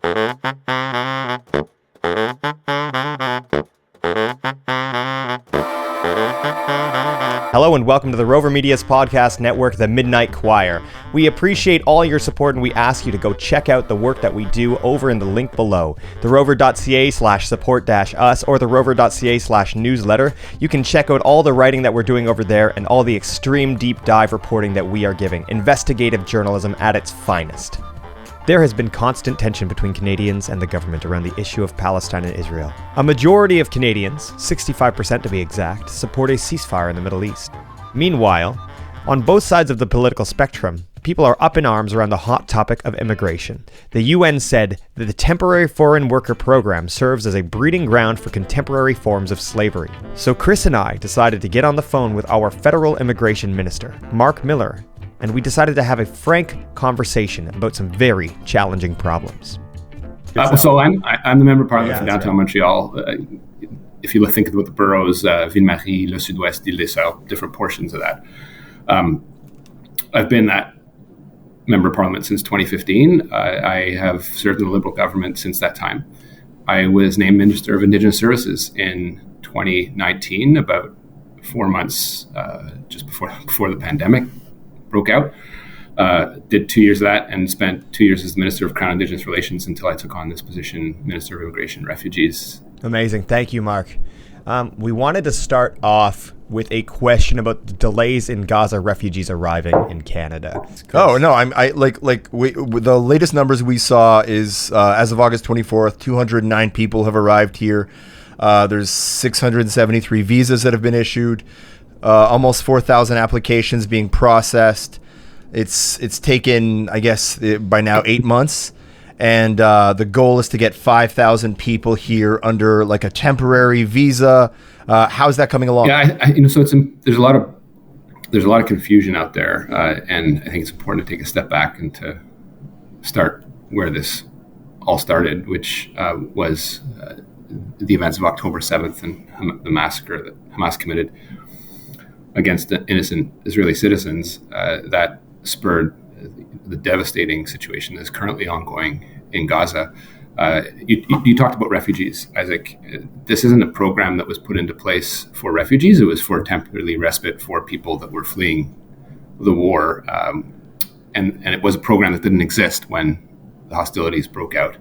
Hello and welcome to the Rover Media's podcast network, The Midnight Choir. We appreciate all your support and we ask you to go check out the work that we do over in the link below, therover.ca/support-us or therover.ca/newsletter. You can check out all the writing that we're doing over there and all the extreme deep dive reporting that we are giving, investigative journalism at its finest. There has been constant tension between Canadians and the government around the issue of Palestine and Israel. A majority of Canadians, 65% to be exact, support a ceasefire in the Middle East. Meanwhile, on both sides of the political spectrum, people are up in arms around the hot topic of immigration. The UN said that the Temporary Foreign Worker Program serves as a breeding ground for contemporary forms of slavery. So Chris and I decided to get on the phone with our federal immigration minister, Marc Miller, and we decided to have a frank conversation about some very challenging problems. So I'm the member of parliament for downtown Montreal. If you think about the boroughs, Ville-Marie, Le Sud-Ouest, Île-des-Sœurs, different portions of that. I've been that member of parliament since 2015. I have served in the Liberal government since that time. I was named Minister of Indigenous Services in 2019, about 4 months just before the pandemic broke out. Did 2 years of that and spent 2 years as the Minister of Crown Indigenous Relations until I took on this position, Minister of Immigration and Refugees. Amazing. Thank you, Marc. We wanted to start off with a question about the delays in Gaza refugees arriving in Canada. Oh no, the latest numbers we saw is as of August 24th, 209 people have arrived here. There's 673 visas that have been issued. Almost 4,000 applications being processed. It's taken, I guess, by now 8 months. And the goal is to get 5,000 people here under like a temporary visa. How's that coming along? Yeah, there's a lot of confusion out there, and I think it's important to take a step back and to start where this all started, which was the events of October 7th and the massacre that Hamas committed against innocent Israeli citizens that spurred the devastating situation that's currently ongoing in Gaza. You talked about refugees, Isaac. This isn't a program that was put into place for refugees. It was for temporary respite for people that were fleeing the war. And it was a program that didn't exist when the hostilities broke out.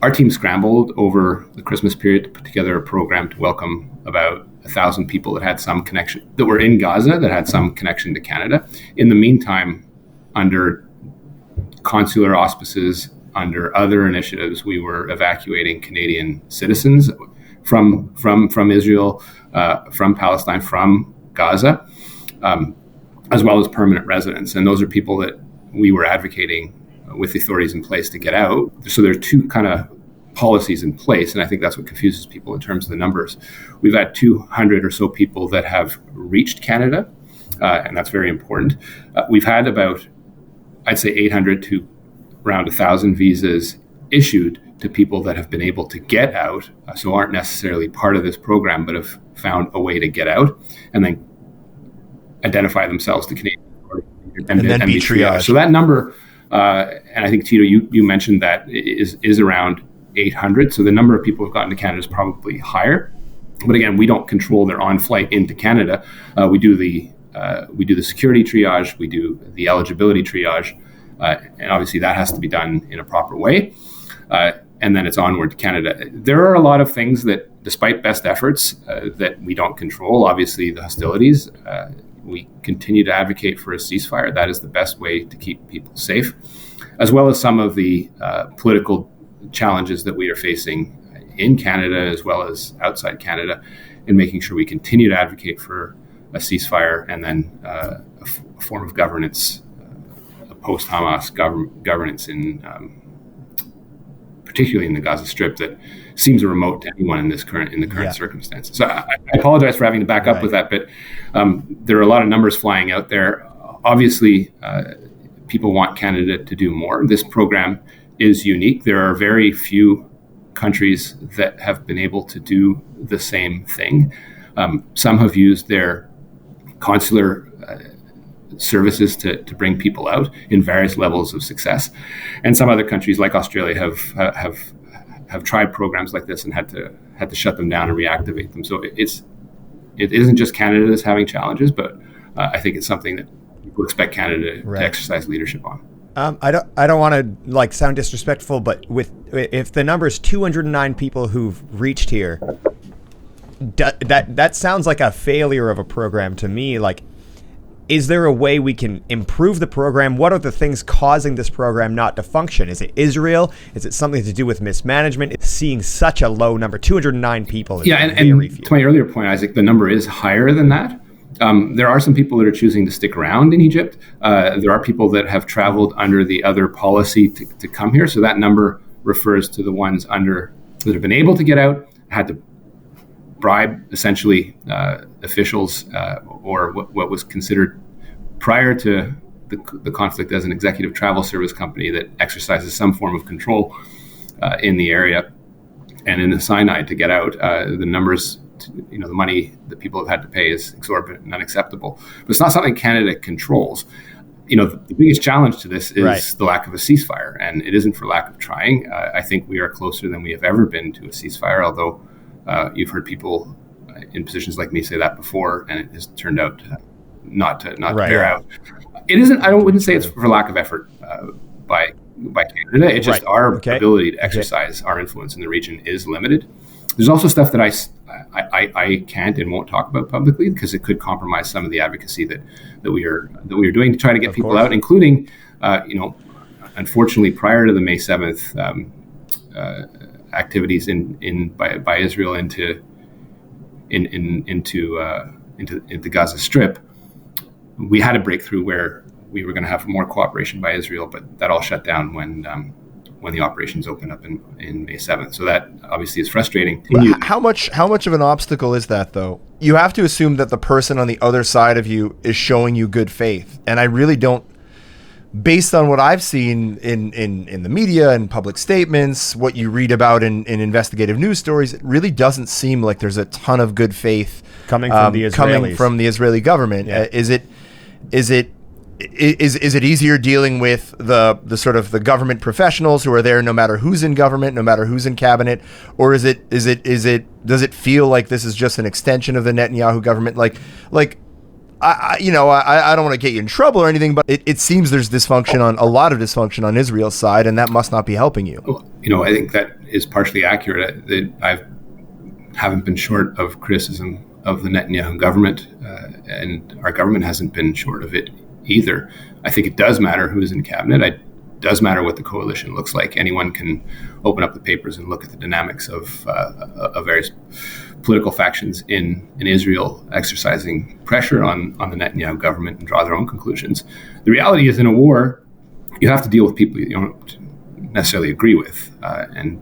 Our team scrambled over the Christmas period to put together a program to welcome about 1,000 people that had some connection, that were in Gaza, that had some connection to Canada. In the meantime, under consular auspices, under other initiatives, we were evacuating Canadian citizens from Israel, from Palestine, from Gaza, as well as permanent residents. And those are people that we were advocating with the authorities in place to get out. So there are two kind of policies in place, and I think that's what confuses people in terms of the numbers. We've had 200 or so people that have reached Canada, and that's very important. We've had about, I'd say 800 to around 1,000 visas issued to people that have been able to get out, so aren't necessarily part of this program, but have found a way to get out and then identify themselves to Canadian and then be triaged. So that number, and I think, Tito, you mentioned that is around 800. So the number of people who've gotten to Canada is probably higher. But again, we don't control their on-flight into Canada. We do the security triage, we do the eligibility triage, and obviously that has to be done in a proper way. And then it's onward to Canada. There are a lot of things that, despite best efforts, that we don't control. Obviously, the hostilities. We continue to advocate for a ceasefire. That is the best way to keep people safe, as well as some of the political challenges that we are facing in Canada as well as outside Canada, in making sure we continue to advocate for a ceasefire and then a form of governance, a post-Hamas governance in particularly in the Gaza Strip, that seems remote to anyone in the current circumstances. So I apologize for having to back up with that, but there are a lot of numbers flying out there. Obviously, people want Canada to do more. This program is unique. There are very few countries that have been able to do the same thing. Some have used their consular services to bring people out in various levels of success. And some other countries like Australia have tried programs like this and had to shut them down and reactivate them. So it isn't just Canada that's having challenges, but I think it's something that people expect Canada to exercise leadership on. I don't want to like sound disrespectful, but if the number is 209 people who've reached here, that sounds like a failure of a program to me. Like, is there a way we can improve the program? What are the things causing this program not to function? Is it Israel? Is it something to do with mismanagement? It's seeing such a low number, 209 people. And to my earlier point, Isaac, the number is higher than that. There are some people that are choosing to stick around in Egypt. There are people that have traveled under the other policy to come here. So that number refers to the ones that have been able to get out, had to bribe essentially officials or what was considered prior to the conflict as an executive travel service company that exercises some form of control in the area and in the Sinai to get out. The numbers, the money that people have had to pay is exorbitant and unacceptable. But it's not something Canada controls. The biggest challenge to this is the lack of a ceasefire, and it isn't for lack of trying. I think we are closer than we have ever been to a ceasefire, although you've heard people in positions like me say that before, and it has turned out not to bear out. It isn't. I wouldn't say it's for lack of effort by Canada. It's just our ability to exercise our influence in the region is limited. There's also stuff that I can't and won't talk about publicly because it could compromise some of the advocacy that we are doing to try to get people out, including unfortunately prior to the May 7th activities by Israel into the Gaza Strip. We had a breakthrough where we were going to have more cooperation by Israel, but that all shut down when the operations opened up in May 7th. So that obviously is frustrating. How much of an obstacle is that, though? You have to assume that the person on the other side of you is showing you good faith. And I really don't, based on what I've seen in the media and public statements, what you read about in investigative news stories, it really doesn't seem like there's a ton of good faith coming from the Israeli government. Yeah. Is it easier dealing with the sort of the government professionals who are there no matter who's in government, no matter who's in cabinet, or does it feel like this is just an extension of the Netanyahu government? I don't want to get you in trouble or anything, but it seems there's a lot of dysfunction on Israel's side, and that must not be helping you. Well, I think that is partially accurate. I haven't been short of criticism of the Netanyahu government, and our government hasn't been short of it either. I think it does matter who's in cabinet. It does matter what the coalition looks like. Anyone can open up the papers and look at the dynamics of various political factions in Israel exercising pressure on the Netanyahu government and draw their own conclusions. The reality is, in a war, you have to deal with people you don't necessarily agree with, and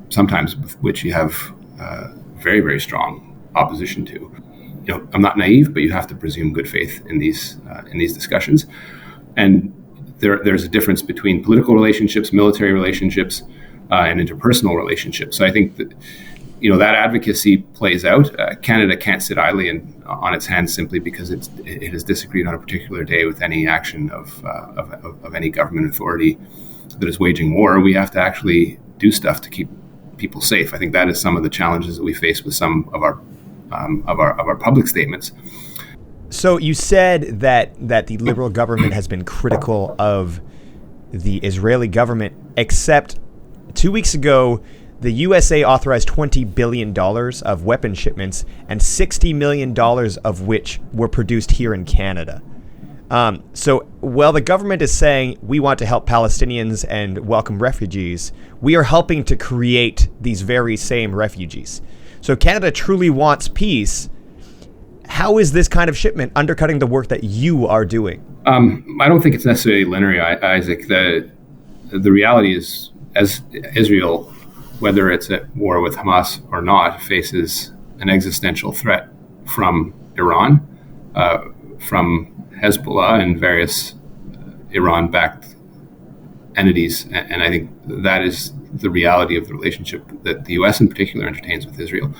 sometimes with which you have very, very strong opposition to. I'm not naive, but you have to presume good faith in these discussions. And there's a difference between political relationships, military relationships, and interpersonal relationships. So I think that that advocacy plays out. Canada can't sit idly on its hands simply because it has disagreed on a particular day with any action of any government authority that is waging war. We have to actually do stuff to keep people safe. I think that is some of the challenges that we face with some of our public statements. So you said that the Liberal government has been critical of the Israeli government, except 2 weeks ago, the USA authorized $20 billion of weapon shipments, and $60 million of which were produced here in Canada. So while the government is saying we want to help Palestinians and welcome refugees, we are helping to create these very same refugees. So Canada truly wants peace. How is this kind of shipment undercutting the work that you are doing? I don't think it's necessarily linear, Isaac. The reality is, as Israel, whether it's at war with Hamas or not, faces an existential threat from Iran, from Hezbollah and various Iran-backed entities. And I think that is the reality of the relationship that the U.S. in particular entertains with Israel.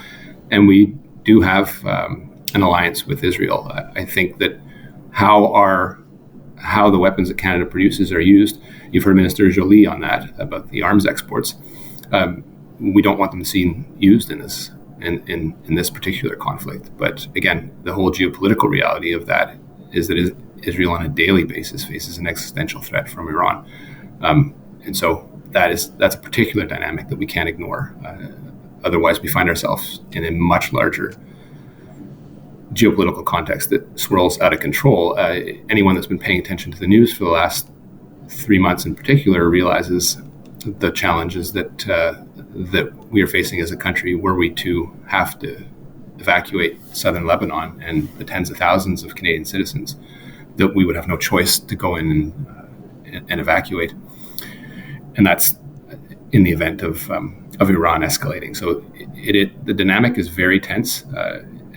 And we do have an alliance with Israel. I think that how the weapons that Canada produces are used. You've heard Minister Joly on that about the arms exports. We don't want them seen used in this particular conflict. But again, the whole geopolitical reality of that is that Israel on a daily basis faces an existential threat from Iran. And so that's a particular dynamic that we can't ignore. Otherwise, we find ourselves in a much larger geopolitical context that swirls out of control. Anyone that's been paying attention to the news for the last 3 months in particular realizes the challenges that we are facing as a country, were we to have to evacuate southern Lebanon and the tens of thousands of Canadian citizens, that we would have no choice to go in and evacuate. And that's in the event of Iran escalating. So the dynamic is very tense.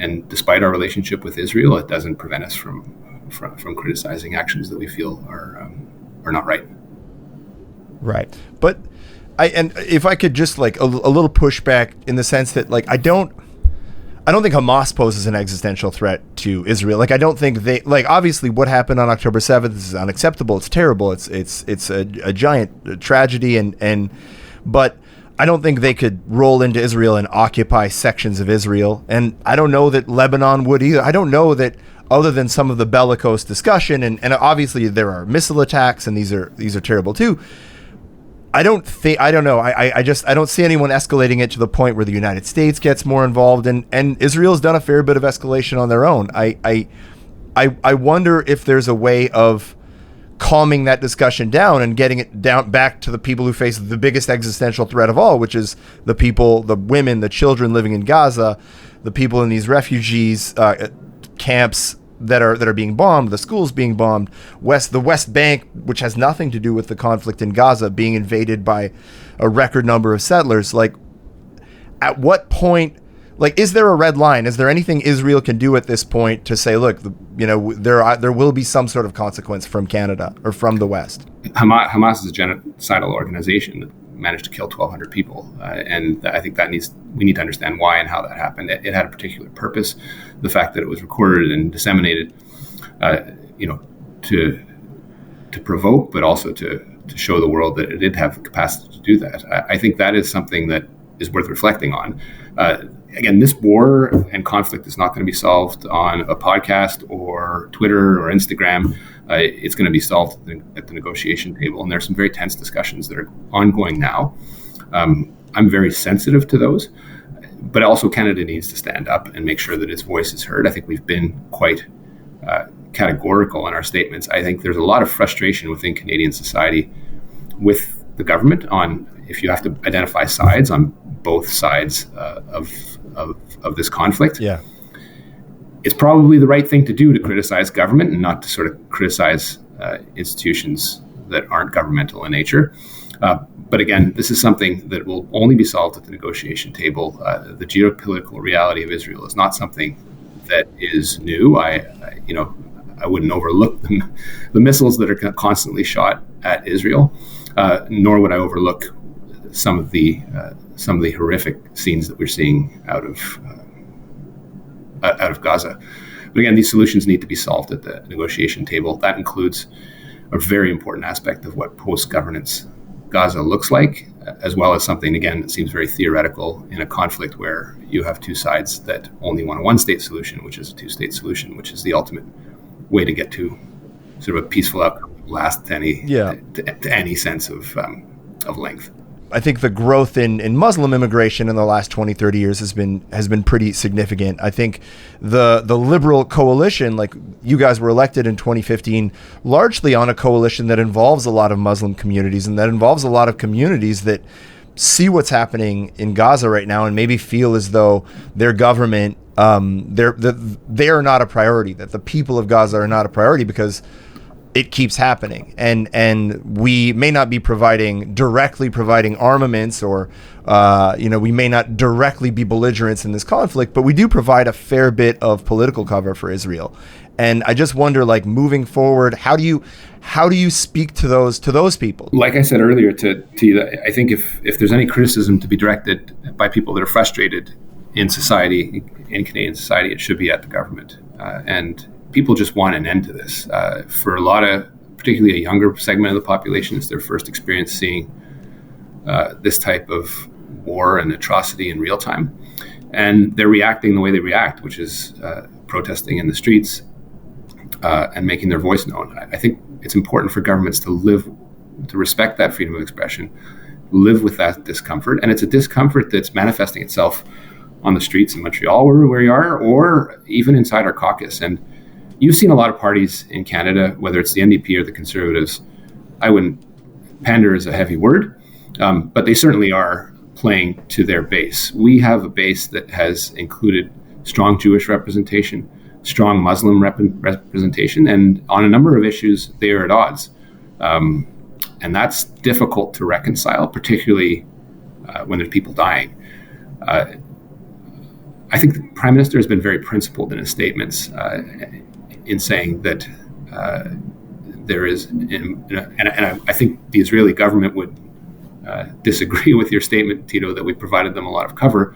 And despite our relationship with Israel, it doesn't prevent us from criticizing actions that we feel are not right. Right. But if I could just like a little pushback in the sense that like I don't think Hamas poses an existential threat to Israel. Like I don't think they obviously what happened on October 7th is unacceptable. It's terrible. It's a giant tragedy but I don't think they could roll into Israel and occupy sections of Israel. And I don't know that Lebanon would either. I don't know that other than some of the bellicose discussion and obviously there are missile attacks and these are terrible too. I don't know. I don't see anyone escalating it to the point where the United States gets more involved and Israel's done a fair bit of escalation on their own. I wonder if there's a way of calming that discussion down and getting it down back to the people who face the biggest existential threat of all, which is the people, the women, the children living in Gaza, the people in these refugees camps that are being bombed, the schools being bombed, the West Bank, which has nothing to do with the conflict in Gaza, being invaded by a record number of settlers. Like, at what point? Like, is there a red line? Is there anything Israel can do at this point to say, look, there will be some sort of consequence from Canada or from the West? Hamas is a genocidal organization that managed to kill 1,200 people, and I think we need to understand why and how that happened. It had a particular purpose. The fact that it was recorded and disseminated, to provoke, but also to show the world that it did have the capacity to do that. I think that is something that is worth reflecting on. Again, this war and conflict is not going to be solved on a podcast or Twitter or Instagram. It's going to be solved at the negotiation table. And there's some very tense discussions that are ongoing now. I'm very sensitive to those. But also Canada needs to stand up and make sure that its voice is heard. I think we've been quite categorical in our statements. I think there's a lot of frustration within Canadian society with the government on if you have to identify sides on both sides of this conflict. Yeah, it's probably the right thing to do to criticize government and not to sort of criticize institutions that aren't governmental in nature. But again, this is something that will only be solved at the negotiation table. The geopolitical reality of Israel is not something that is new. I wouldn't overlook the missiles that are constantly shot at Israel, nor would I overlook some of the horrific scenes that we're seeing out of Gaza. But again, these solutions need to be solved at the negotiation table. That includes a very important aspect of what post-governance Gaza looks like, as well as something, again, that seems very theoretical in a conflict where you have two sides that only want a one-state solution, which is a two-state solution, which is the ultimate way to get to sort of a peaceful outcome, last to any sense of length. I think the growth in Muslim immigration in the last 20, 30 years has been pretty significant. I think the liberal coalition, like you guys were elected in 2015, largely on a coalition that involves a lot of Muslim communities and that involves a lot of communities that see what's happening in Gaza right now and maybe feel as though their government, they are not a priority, that the people of Gaza are not a priority because it keeps happening, and we may not be directly providing armaments, or we may not directly be belligerents in this conflict, but we do provide a fair bit of political cover for Israel. And I just wonder, like, moving forward, how do you speak to those people? Like I said earlier to you, I think if there's any criticism to be directed by people that are frustrated in society, in Canadian society, it should be at the government. And people just want an end to this. For a lot of, particularly a younger segment of the population, it's their first experience seeing this type of war and atrocity in real time. And they're reacting the way they react, which is protesting in the streets and making their voice known. I think it's important for governments to respect that freedom of expression, live with that discomfort. And it's a discomfort that's manifesting itself on the streets in Montreal, where you are, or even inside our caucus. And you've seen a lot of parties in Canada, whether it's the NDP or the Conservatives. I wouldn't, pander is a heavy word, but they certainly are playing to their base. We have a base that has included strong Jewish representation, strong Muslim representation, and on a number of issues, they are at odds. And that's difficult to reconcile, particularly when there's people dying. I think the Prime Minister has been very principled in his statements in saying that there is, and I think the Israeli government would disagree with your statement, Tito, that we provided them a lot of cover.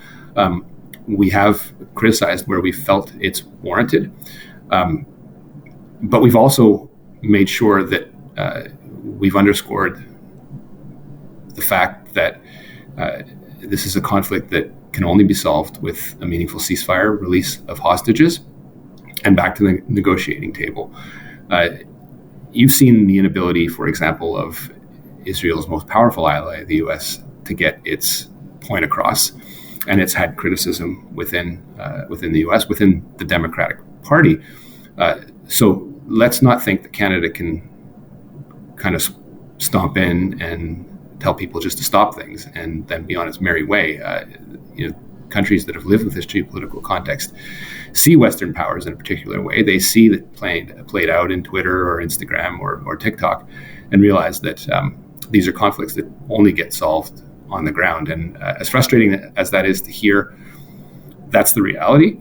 We have criticized where we felt it's warranted, but we've also made sure that we've underscored the fact that this is a conflict that can only be solved with a meaningful ceasefire, release of hostages, and back to the negotiating table. You've seen the inability, for example, of Israel's most powerful ally, the U.S., to get its point across, and it's had criticism within the U.S., within the Democratic Party. So let's not think that Canada can kind of stomp in and tell people just to stop things and then be on its merry way. Countries that have lived with this geopolitical context see Western powers in a particular way. They see that played out in Twitter or Instagram or TikTok, and realize that these are conflicts that only get solved on the ground. And as frustrating as that is to hear, that's the reality.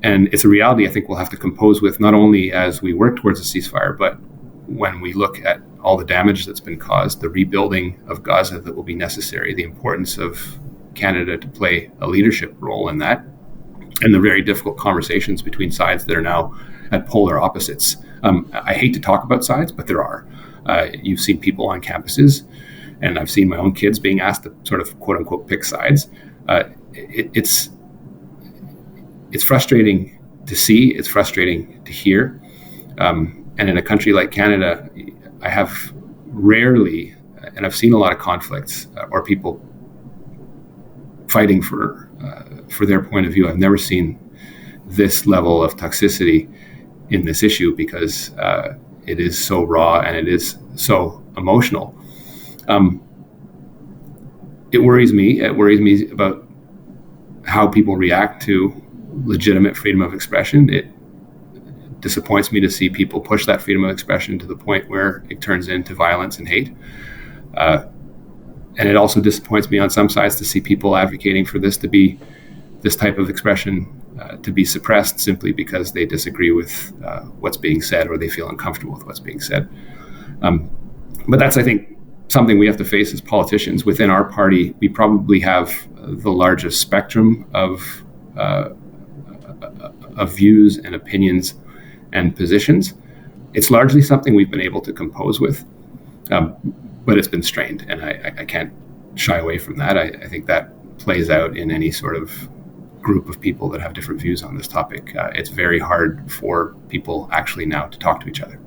And it's a reality I think we'll have to compose with, not only as we work towards a ceasefire, but when we look at all the damage that's been caused, the rebuilding of Gaza that will be necessary, the importance of Canada to play a leadership role in that, and the very difficult conversations between sides that are now at polar opposites. I hate to talk about sides, but there are. You've seen people on campuses, and I've seen my own kids being asked to sort of quote unquote pick sides. It's frustrating to see. It's frustrating to hear. And in a country like Canada, I have rarely, and I've seen a lot of conflicts or people fighting for their point of view. I've never seen this level of toxicity in this issue because it is so raw and it is so emotional. It worries me. It worries me about how people react to legitimate freedom of expression. It disappoints me to see people push that freedom of expression to the point where it turns into violence and hate. And it also disappoints me on some sides to see people advocating for this type of expression to be suppressed simply because they disagree with what's being said or they feel uncomfortable with what's being said. But that's, I think, something we have to face as politicians. Within our party, we probably have the largest spectrum of views and opinions and positions. It's largely something we've been able to compose with. But it's been strained, and I can't shy away from that. I think that plays out in any sort of group of people that have different views on this topic. It's very hard for people actually now to talk to each other.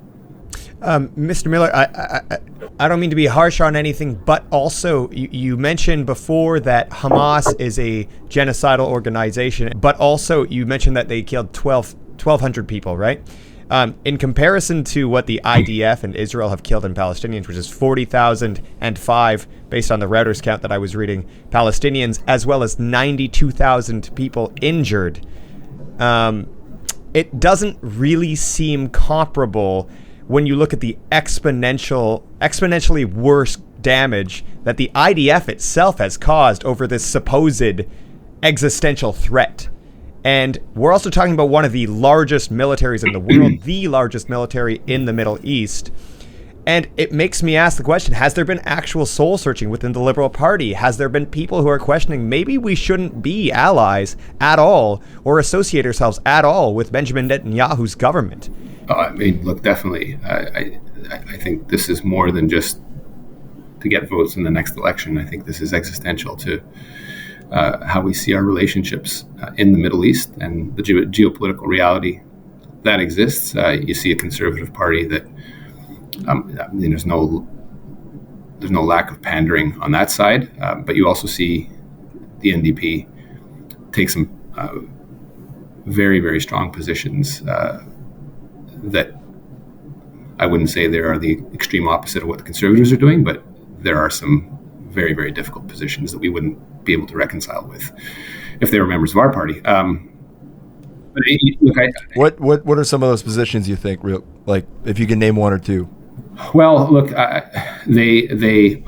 Mr. Miller, I don't mean to be harsh on anything, but also you mentioned before that Hamas is a genocidal organization, but also you mentioned that they killed 1,200 people, right? In comparison to what the IDF and Israel have killed in Palestinians, which is 40,005 based on the Reuters count that I was reading, Palestinians, as well as 92,000 people injured, it doesn't really seem comparable when you look at the exponentially worse damage that the IDF itself has caused over this supposed existential threat. And we're also talking about one of the largest militaries in the world, the largest military in the Middle East. And it makes me ask the question, has there been actual soul searching within the Liberal Party? Has there been people who are questioning maybe we shouldn't be allies at all or associate ourselves at all with Benjamin Netanyahu's government? I mean, look, definitely. I think this is more than just to get votes in the next election. I think this is existential to how we see our relationships in the Middle East and the geopolitical reality that exists. You see a conservative party that I mean, there's no lack of pandering on that side, but you also see the NDP take some very, very strong positions that I wouldn't say they are the extreme opposite of what the Conservatives are doing, but there are some very, very difficult positions that we wouldn't be able to reconcile with if they were members of our party. But look, what are some of those positions you think, like if you can name one or two? Well, look, they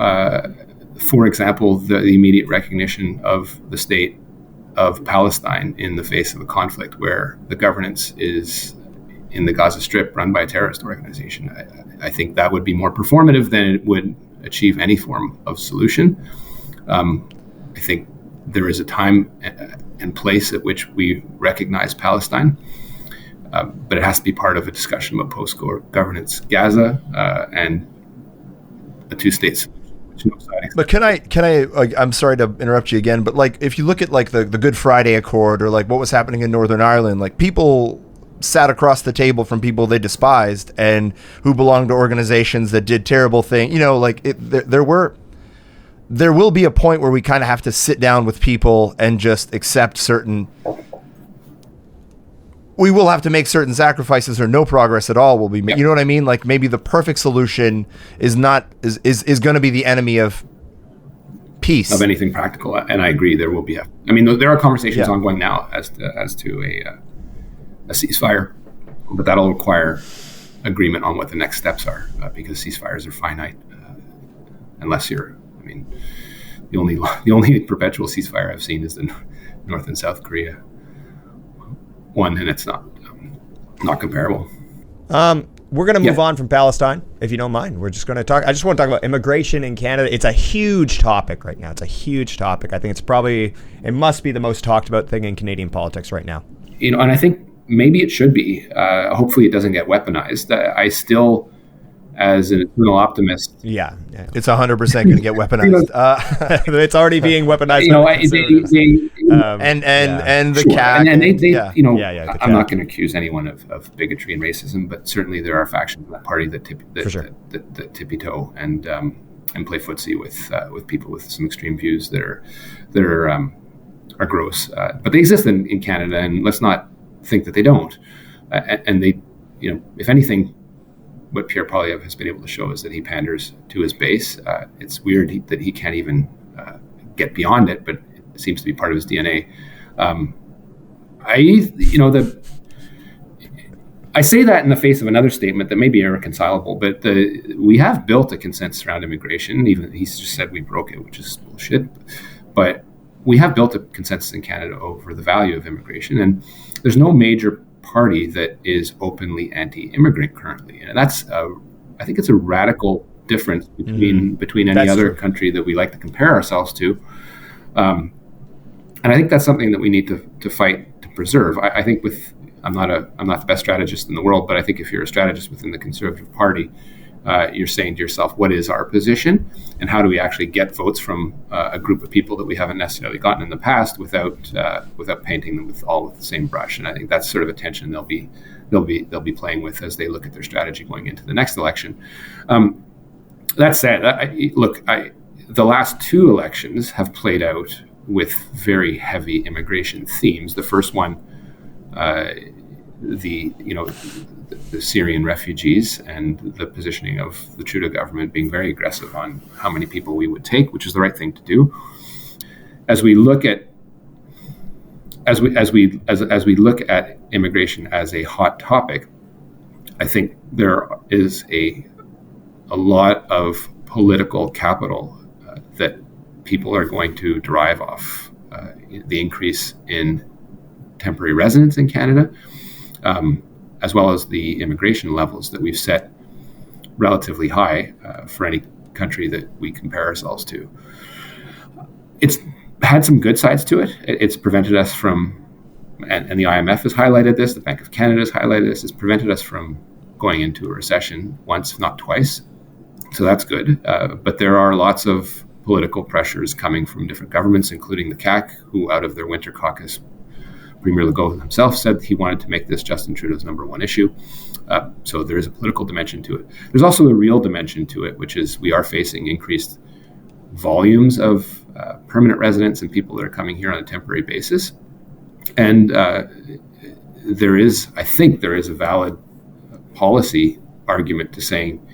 for example, the immediate recognition of the state of Palestine in the face of a conflict where the governance is in the Gaza Strip run by a terrorist organization. I think that would be more performative than it would achieve any form of solution. I think there is a time and place at which we recognize Palestine, but it has to be part of a discussion about post-governance Gaza and a two-state solution. But can I like, I'm sorry to interrupt you again, but like if you look at like the Good Friday Accord or like what was happening in Northern Ireland, like people sat across the table from people they despised and who belonged to organizations that did terrible things. You know, like there will be a point where we kind of have to sit down with people and just accept we will have to make certain sacrifices or no progress at all will be made. Yep. You know what I mean? Like maybe the perfect solution is going to be the enemy of peace. Of anything practical. And I agree there will be I mean, there are conversations ongoing now as to a ceasefire, but that'll require agreement on what the next steps are because ceasefires are finite unless you're, I mean, the only perpetual ceasefire I've seen is the North and South Korea one, and it's not comparable. We're going to move on from Palestine, if you don't mind. We're just going to talk. I just want to talk about immigration in Canada. It's a huge topic right now. It's a huge topic. I think it must be the most talked about thing in Canadian politics right now. You know, and I think maybe it should be. Hopefully it doesn't get weaponized. I still, as an eternal optimist. Yeah. It's 100% going to get weaponized. It's already being weaponized. You know, and the CAC. And they you know, I'm not going to accuse anyone of bigotry and racism, but certainly there are factions in that party that tippy toe and play footsie with people with some extreme views that are gross. But they exist in Canada, and let's not think that they don't. And they, you know, if anything, what Pierre Poilievre has been able to show is that he panders to his base. It's weird that he can't even get beyond it, but it seems to be part of his DNA. I say that in the face of another statement that may be irreconcilable, but we have built a consensus around immigration. Even he's just said we broke it, which is bullshit. But we have built a consensus in Canada over the value of immigration, and there's no major party that is openly anti-immigrant currently, and that's I think it's a radical difference between any other country that we like to compare ourselves to, and I think that's something that we need to fight to preserve. I think I'm not the best strategist in the world, but I think if you're a strategist within the Conservative Party, you're saying to yourself, what is our position, and how do we actually get votes from a group of people that we haven't necessarily gotten in the past without painting them with the same brush? And I think that's sort of a tension they'll be playing with as they look at their strategy going into the next election. That said, the last two elections have played out with very heavy immigration themes. The first one, the Syrian refugees and the positioning of the Trudeau government being very aggressive on how many people we would take, which is the right thing to do. As we look at immigration as a hot topic, I think there is a lot of political capital that people are going to derive off the increase in temporary residence in Canada, as well as the immigration levels that we've set relatively high for any country that we compare ourselves to. It's had some good sides to it. It's prevented us from, and the IMF has highlighted this, the Bank of Canada has highlighted this, it's prevented us from going into a recession once, if not twice. So that's good. But there are lots of political pressures coming from different governments, including the CAQ, who out of their winter caucus, Premier Legault himself said he wanted to make this Justin Trudeau's number one issue. So there is a political dimension to it. There's also a real dimension to it, which is we are facing increased volumes of permanent residents and people that are coming here on a temporary basis. And I think there is a valid policy argument to saying,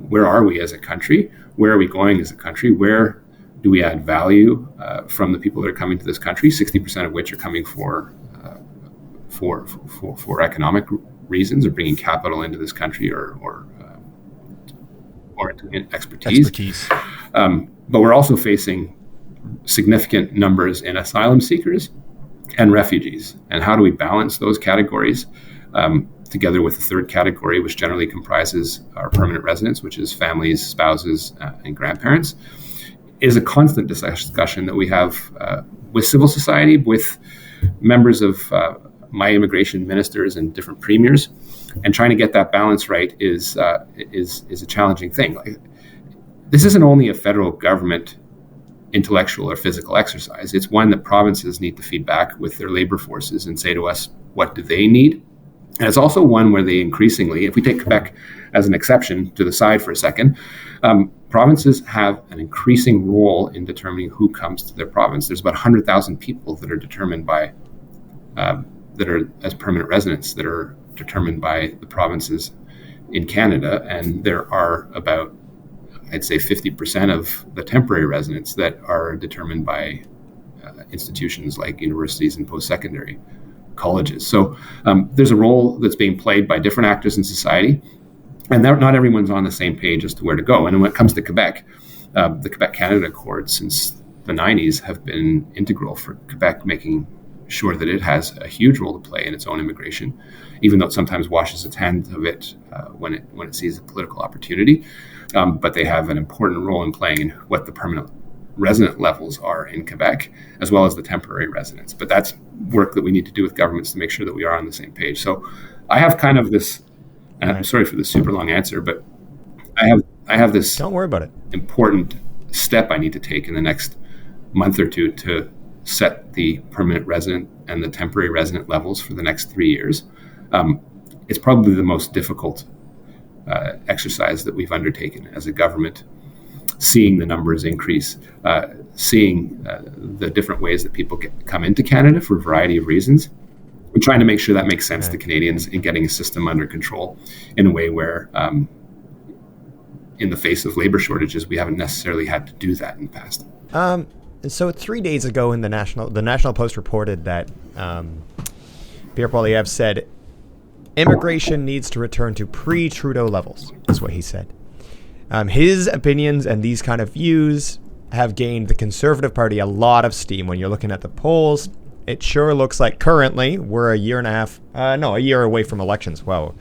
where are we as a country? Where are we going as a country? Where do we add value from the people that are coming to this country? 60% of which are coming for economic reasons, or bringing capital into this country, or expertise. But we're also facing significant numbers in asylum seekers and refugees. And how do we balance those categories together with the third category, which generally comprises our permanent residents, which is families, spouses, and grandparents, is a constant discussion that we have with civil society, with members of my immigration ministers and different premiers. And trying to get that balance right is a challenging thing. This isn't only a federal government intellectual or physical exercise. It's one that provinces need to feed back with their labor forces and say to us, what do they need? And it's also one where they increasingly, if we take Quebec as an exception to the side for a second, provinces have an increasing role in determining who comes to their province. There's about 100,000 people that are determined by, that are as permanent residents, that are determined by the provinces in Canada. And there are about, I'd say 50% of the temporary residents that are determined by institutions like universities and post-secondary colleges. So there's a role that's being played by different actors in society, and not everyone's on the same page as to where to go. And when it comes to Quebec, the Quebec-Canada Accords since the 90s have been integral for Quebec, making sure that it has a huge role to play in its own immigration, even though it sometimes washes its hands of it when it sees a political opportunity. But they have an important role in playing in what the permanent resident levels are in Quebec, as well as the temporary residents. But that's work that we need to do with governments to make sure that we are on the same page. So I have kind of this, and I'm sorry for the super long answer, but I have this Don't worry about it. important step I need to take in the next month or two to set the permanent resident and the temporary resident levels for the next 3 years. It's probably the most difficult exercise that we've undertaken as a government, seeing the numbers increase, seeing the different ways that people come into Canada for a variety of reasons, and trying to make sure that makes sense to Canadians in getting a system under control in a way where, in the face of labor shortages, we haven't necessarily had to do that in the past. So 3 days ago in the National Post reported that Pierre Poilievre said immigration needs to return to pre-Trudeau levels, is what he said. His opinions and these kind of views have gained the Conservative Party a lot of steam. When you're looking at the polls, it sure looks like currently we're a year away from elections. Wow,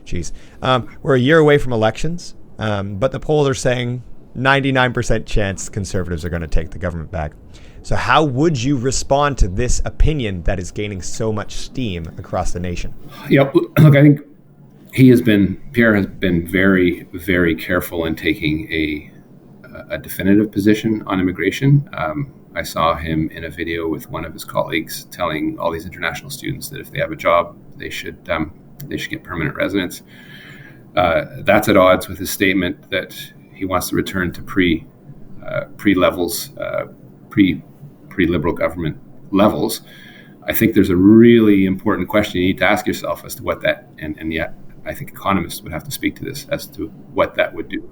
geez. We're a year away from elections, but the polls are saying 99% chance Conservatives are going to take the government back. So how would you respond to this opinion that is gaining so much steam across the nation? Yeah, look, I think Pierre has been very, very careful in taking a definitive position on immigration. I saw him in a video with one of his colleagues telling all these international students that if they have a job, they should get permanent residence. That's at odds with his statement that he wants to return to pre-liberal government levels. I think there's a really important question you need to ask yourself as to what that, and yet I think economists would have to speak to this as to what that would do.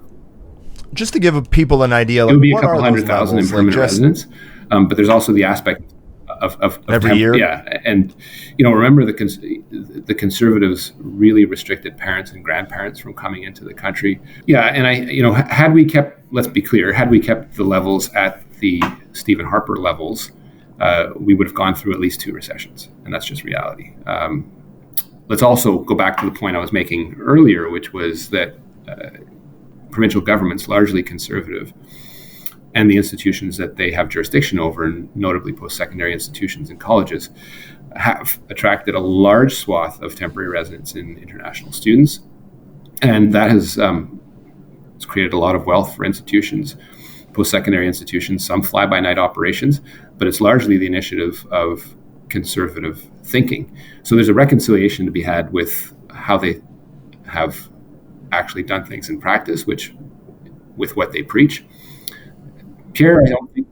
Just to give people an idea, it would be a couple 100,000 in permanent residents, but there's also the aspect of every year. Yeah, and remember the Conservatives really restricted parents and grandparents from coming into the country. Yeah, and had we kept the levels at the Stephen Harper levels, we would have gone through at least 2 recessions, and that's just reality. Let's also go back to the point I was making earlier, which was that provincial governments, largely conservative, and the institutions that they have jurisdiction over, and notably post-secondary institutions and colleges, have attracted a large swath of temporary residents and international students. And that has it's created a lot of wealth for institutions, post-secondary institutions, some fly-by-night operations, but it's largely the initiative of conservative thinking. So there's a reconciliation to be had with how they have actually done things in practice, with what they preach. Pierre, I don't think.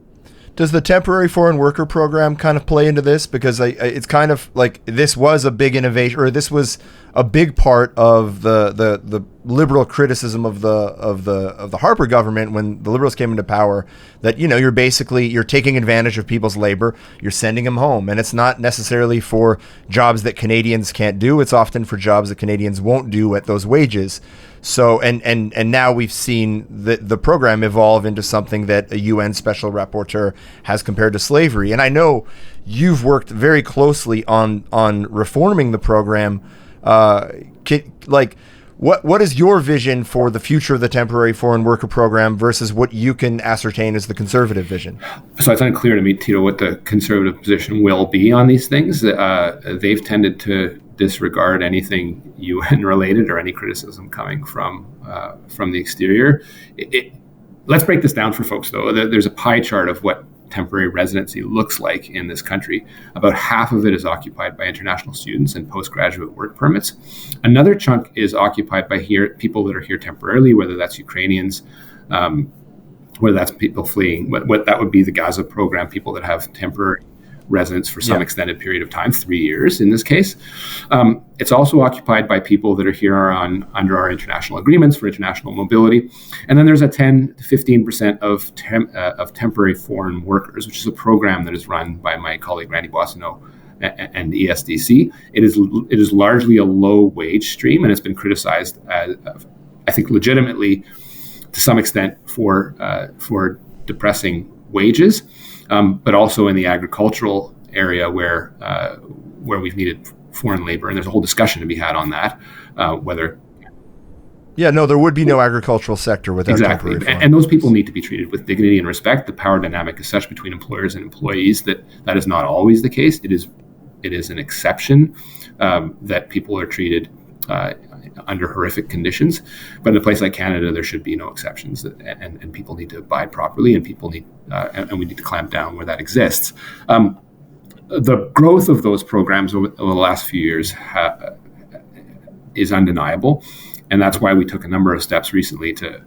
Does the temporary foreign worker program kind of play into this? Because it's kind of like this was a big innovation, or this was a big part of the liberal criticism of the Harper government when the Liberals came into power. That you're taking advantage of people's labor, you're sending them home, and it's not necessarily for jobs that Canadians can't do. It's often for jobs that Canadians won't do at those wages. So and now we've seen the program evolve into something that a UN special rapporteur has compared to slavery. And I know you've worked very closely on reforming the program. What is your vision for the future of the temporary foreign worker program versus what you can ascertain as the conservative vision? So it's unclear to me, Tito, what the conservative position will be on these things. They've tended to disregard anything UN related or any criticism coming from the exterior. Let's break this down for folks, though. There's a pie chart of what temporary residency looks like in this country. About half of it is occupied by international students and postgraduate work permits. Another chunk is occupied by people that are here temporarily, whether that's Ukrainians, whether that's people fleeing, what that would be the Gaza program, people that have temporary residence for some extended period of time, 3 years in this case. It's also occupied by people that are here under our international agreements for international mobility. And then there's a 10 to 15% of temporary foreign workers, which is a program that is run by my colleague Randy Boissonneau and ESDC. It is largely a low wage stream, and it's been criticized, I think legitimately, to some extent for depressing wages. But also in the agricultural area where we've needed foreign labor, and there's a whole discussion to be had on that, whether. Yeah, no, there would be no agricultural sector without exactly, and those people need to be treated with dignity and respect. The power dynamic is such between employers and employees that is not always the case. It is an exception that people are treated under horrific conditions, but in a place like Canada, there should be no exceptions, and people need to abide properly, and people need, and we need to clamp down where that exists. The growth of those programs over the last few years is undeniable, and that's why we took a number of steps recently to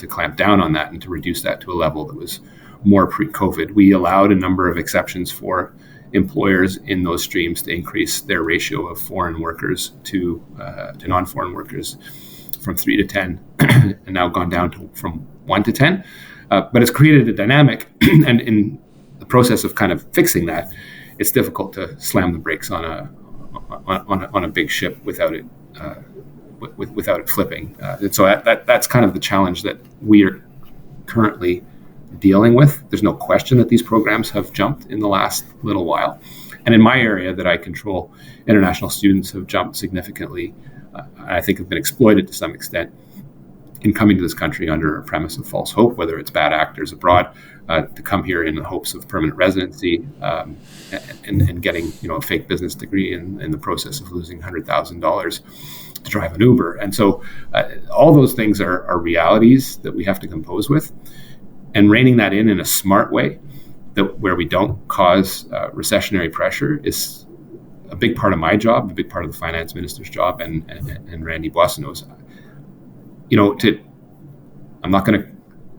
clamp down on that and to reduce that to a level that was more pre-COVID. We allowed a number of exceptions for employers in those streams to increase their ratio of foreign workers to non-foreign workers from 3 to 10, and now gone down from 1 to 10. But it's created a dynamic, and in the process of kind of fixing that, it's difficult to slam the brakes on a big ship without it flipping. And so that's kind of the challenge that we are currently dealing with. There's no question that these programs have jumped in the last little while. And in my area that I control, international students have jumped significantly. I think have been exploited to some extent in coming to this country under a premise of false hope, whether it's bad actors abroad to come here in the hopes of permanent residency and getting a fake business degree in the process of losing $100,000 to drive an Uber. And so all those things are realities that we have to compose with. And reining that in a smart way, where we don't cause recessionary pressure, is a big part of my job, a big part of the finance minister's job, and Randy Boissonneau's. I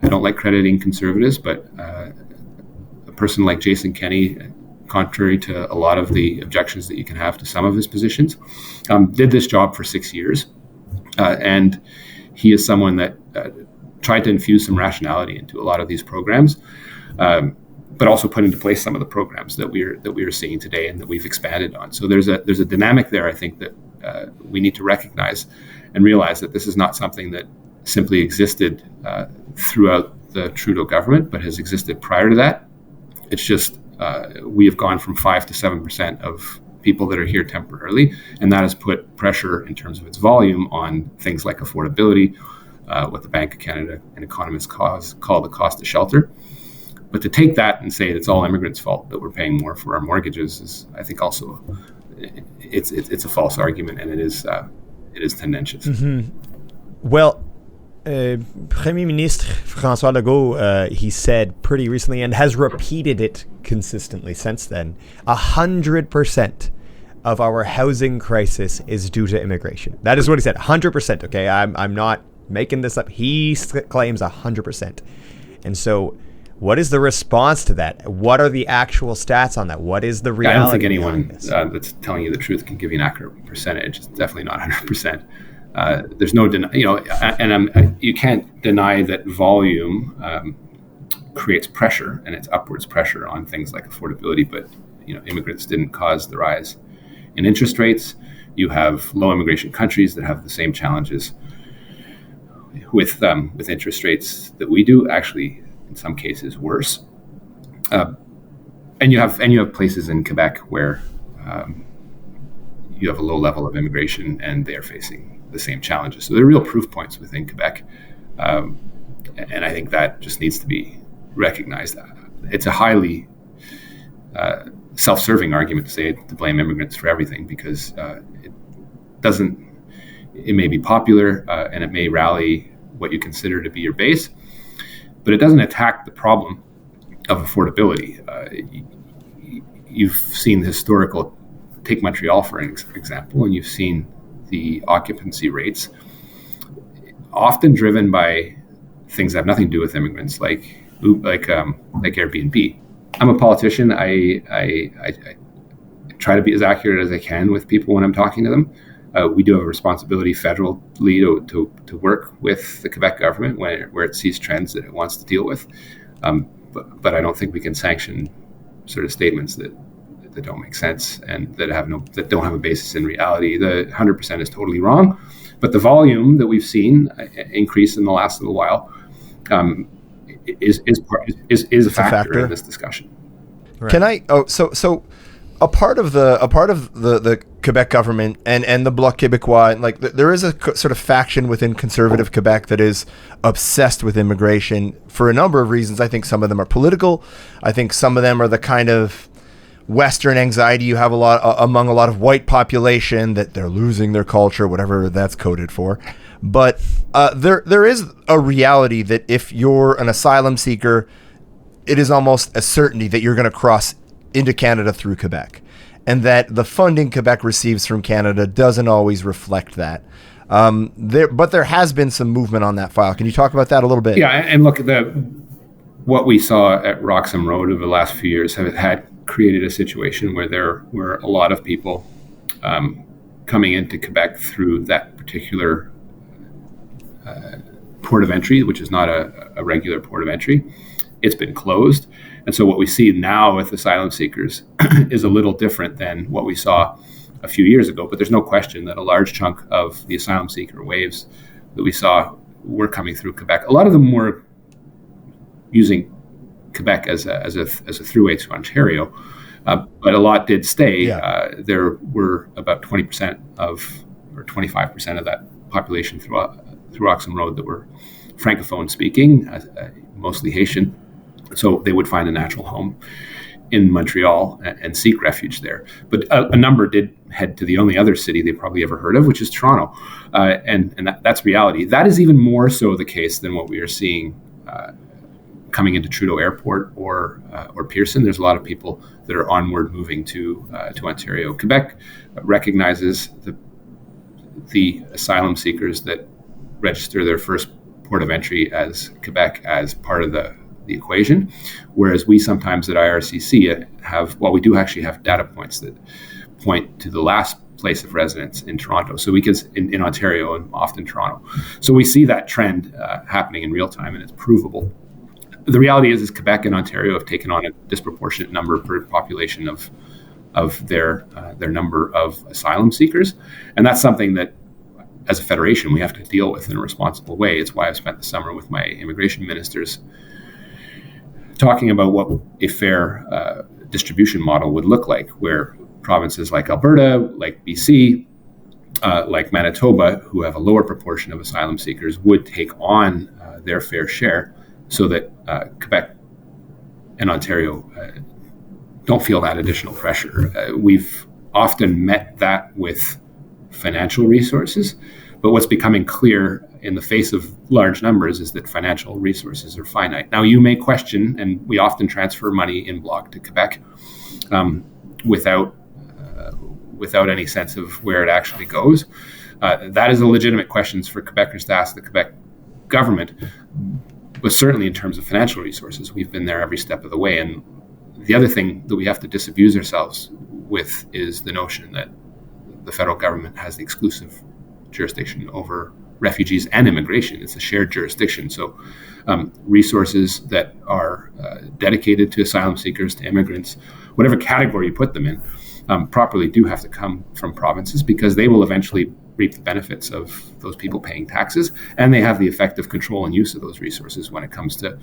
don't like crediting conservatives, but a person like Jason Kenney, contrary to a lot of the objections that you can have to some of his positions, did this job for 6 years, and he is someone that tried to infuse some rationality into a lot of these programs, but also put into place some of the programs that we are seeing today and that we've expanded on. So there's a dynamic there, I think, that we need to recognize and realize that this is not something that simply existed throughout the Trudeau government, but has existed prior to that. It's just we have gone from 5 to 7% of people that are here temporarily, and that has put pressure in terms of its volume on things like affordability, what the Bank of Canada and economists call the cost of shelter. But to take that and say it's all immigrants' fault that we're paying more for our mortgages is, I think, also it's a false argument, and it is tendentious. Mm-hmm. Well, Premier Ministre François Legault, he said pretty recently, and has repeated it consistently since then, 100% of our housing crisis is due to immigration. That is what he said, 100%. Okay, I'm not making this up. He claims 100%. And so, what is the response to that? What are the actual stats on that? What is the reality? I don't think anyone that's telling you the truth can give you an accurate percentage. It's definitely not 100%. There's no you can't deny that volume creates pressure, and it's upwards pressure on things like affordability. But immigrants didn't cause the rise in interest rates. You have low immigration countries that have the same challenges with interest rates that we do. Actually, in some cases, worse. And you have places in Quebec where you have a low level of immigration, and they are facing the same challenges. So there are real proof points within Quebec, and I think that just needs to be recognized. It's a highly self-serving argument to blame immigrants for everything, because it doesn't. It may be popular and it may rally what you consider to be your base, but it doesn't attack the problem of affordability. You've seen the historical. Take Montreal for example, and you've seen the occupancy rates, often driven by things that have nothing to do with immigrants, like Airbnb. I'm a politician. I try to be as accurate as I can with people when I'm talking to them. We do have a responsibility federally to work with the Quebec government where it sees trends that it wants to deal with. But I don't think we can sanction sort of statements that don't make sense and that don't have a basis in reality. The 100% is totally wrong, but the volume that we've seen increase in the last little while is a factor in this discussion. Right. Can I? So a part of the Quebec government and the Bloc Québécois, and like there is a sort of faction within conservative Quebec that is obsessed with immigration for a number of reasons. I think some of them are political. I think some of them are the kind of Western anxiety you have among a lot of white population, that they're losing their culture, whatever that's coded for. But there is a reality that if you're an asylum seeker, it is almost a certainty that you're going to cross into Canada through Quebec, and that the funding Quebec receives from Canada doesn't always reflect that. But there has been some movement on that file. Can you talk about that a little bit? Yeah, and look, what we saw at Roxham Road over the last few years had created a situation where there were a lot of people coming into Quebec through that particular port of entry, which is not a regular port of entry. It's been closed. And so what we see now with asylum seekers is a little different than what we saw a few years ago. But there's no question that a large chunk of the asylum seeker waves that we saw were coming through Quebec. A lot of them were using Quebec as a throughway to Ontario, but a lot did stay. Yeah. There were about 20% or 25% of that population through Roxham Road that were Francophone speaking, mostly Haitian. So they would find a natural home in Montreal and seek refuge there. But a number did head to the only other city they probably ever heard of, which is Toronto. And that's reality. That is even more so the case than what we are seeing coming into Trudeau Airport or Pearson. There's a lot of people that are onward moving to Ontario. Quebec recognizes the asylum seekers that register their first port of entry as Quebec as part of the equation, whereas we sometimes at IRCC we do actually have data points that point to the last place of residence in Toronto. So we can in Ontario and often Toronto. So we see that trend happening in real time, and it's provable. The reality is Quebec and Ontario have taken on a disproportionate number per population of their number of asylum seekers, and that's something that, as a federation, we have to deal with in a responsible way. It's why I've spent the summer with my immigration ministers talking about what a fair distribution model would look like, where provinces like Alberta, like BC, like Manitoba, who have a lower proportion of asylum seekers, would take on their fair share, so that Quebec and Ontario don't feel that additional pressure. We've often met that with financial resources, but what's becoming clear in the face of large numbers is that financial resources are finite. Now, you may question, and we often transfer money in block to Quebec without any sense of where it actually goes. That is a legitimate question for Quebecers to ask the Quebec government, but certainly in terms of financial resources, we've been there every step of the way. And the other thing that we have to disabuse ourselves with is the notion that the federal government has the exclusive jurisdiction over refugees and immigration. It's a shared jurisdiction. So resources that are dedicated to asylum seekers, to immigrants, whatever category you put them in, properly do have to come from provinces, because they will eventually reap the benefits of those people paying taxes, and they have the effective control and use of those resources when it comes to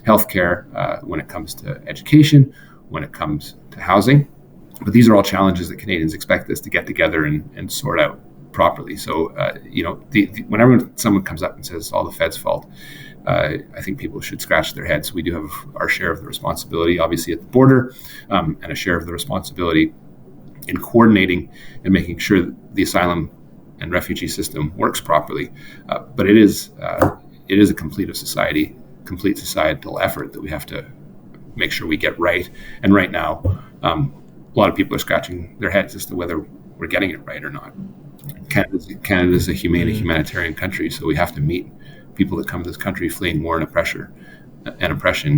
healthcare, when it comes to education, when it comes to housing. But these are all challenges that Canadians expect us to get together and sort out properly. So, whenever someone comes up and says it's all the Fed's fault, I think people should scratch their heads. We do have our share of the responsibility, obviously, at the border, and a share of the responsibility in coordinating and making sure that the asylum and refugee system works properly. But it is a complete societal effort that we have to make sure we get right. And right now, a lot of people are scratching their heads as to whether we're getting it right or not. Canada's a humanitarian country, so we have to meet people that come to this country fleeing war and oppression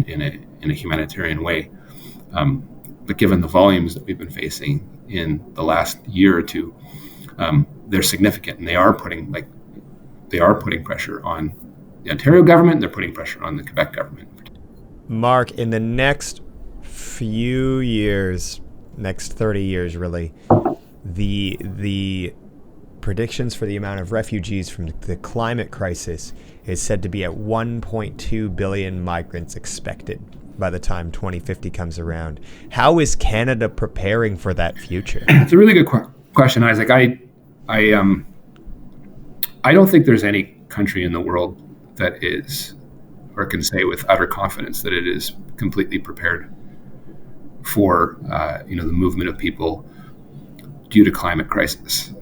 in a humanitarian way. But given the volumes that we've been facing in the last year or two, they're significant, and they are putting pressure on the Ontario government. They're putting pressure on the Quebec government. Marc, in the next few years, next 30 years, really, the predictions for the amount of refugees from the climate crisis is said to be at 1.2 billion migrants expected by the time 2050 comes around. How is Canada preparing for that future? It's a really good question, Isaac. I don't think there's any country in the world that is, or can say with utter confidence that it is completely prepared for the movement of people due to climate crisis.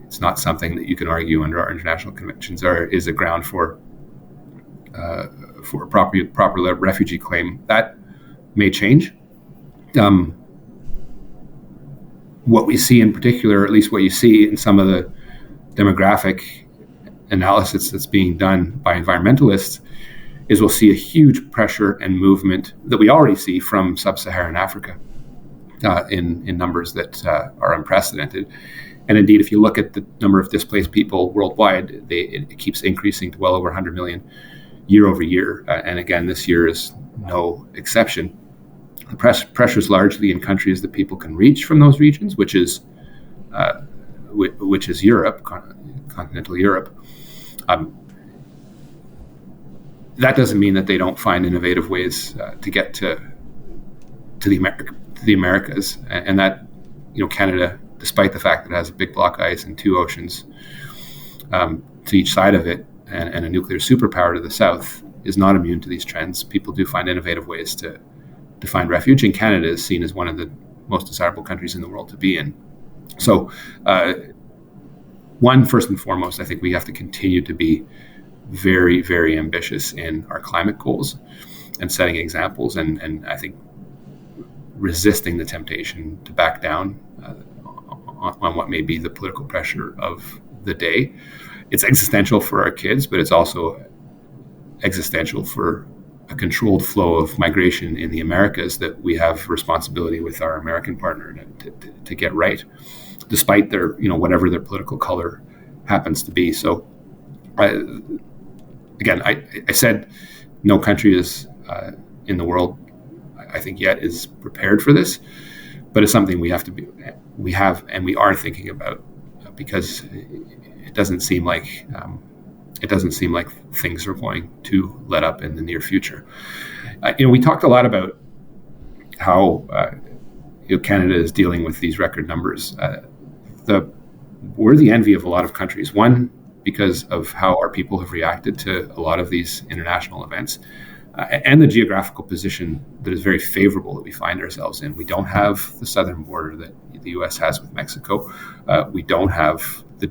It's not something that you can argue under our international conventions is a ground for a proper refugee claim. That may change. What we see in particular, at least what you see in some of the demographic analysis that's being done by environmentalists, is we'll see a huge pressure and movement that we already see from sub-Saharan Africa in numbers that are unprecedented. And indeed, if you look at the number of displaced people worldwide, it keeps increasing to well over 100 million year over year. And again, this year is no exception. The pressure is largely in countries that people can reach from those regions, which is Europe, continental Europe. That doesn't mean that they don't find innovative ways to get to the Americas, and that Canada, despite the fact that it has a big block of ice and two oceans to each side of it, and a nuclear superpower to the south, is not immune to these trends. People do find innovative ways to find refuge, and Canada is seen as one of the most desirable countries in the world to be in. So, first and foremost, I think we have to continue to be very, very ambitious in our climate goals and setting examples, and I think resisting the temptation to back down on what may be the political pressure of the day. It's existential for our kids, but it's also existential for a controlled flow of migration in the Americas that we have responsibility with our American partner to get right, despite their, whatever their political color happens to be. So, I said no country is in the world, I think, yet is prepared for this, but it's something we are thinking about, because it doesn't seem like things are going to let up in the near future. We talked a lot about how Canada is dealing with these record numbers. The we're the envy of a lot of countries. One, because of how our people have reacted to a lot of these international events, and the geographical position that is very favorable that we find ourselves in. We don't have the southern border that the U.S. has with Mexico. We don't have the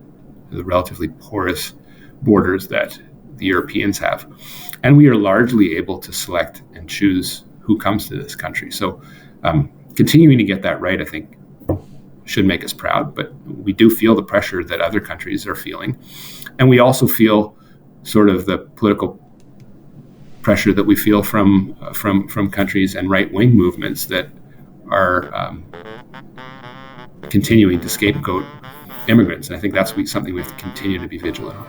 relatively porous borders that the Europeans have. And we are largely able to select and choose who comes to this country. So continuing to get that right, I think, should make us proud. But we do feel the pressure that other countries are feeling. And we also feel sort of the political pressure that we feel from countries and right-wing movements that are continuing to scapegoat immigrants. And I think that's something we have to continue to be vigilant on.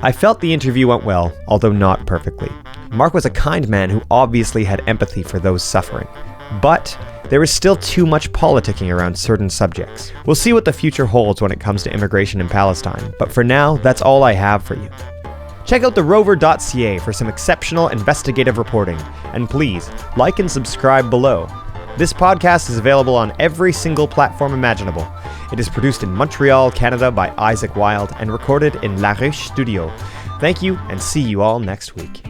I felt the interview went well, although not perfectly. Marc was a kind man who obviously had empathy for those suffering. But there is still too much politicking around certain subjects. We'll see what the future holds when it comes to immigration in Palestine, but for now, that's all I have for you. Check out therover.ca for some exceptional investigative reporting, and please, like and subscribe below. This podcast is available on every single platform imaginable. It is produced in Montreal, Canada by Isaac Wilde and recorded in La Riche Studio. Thank you, and see you all next week.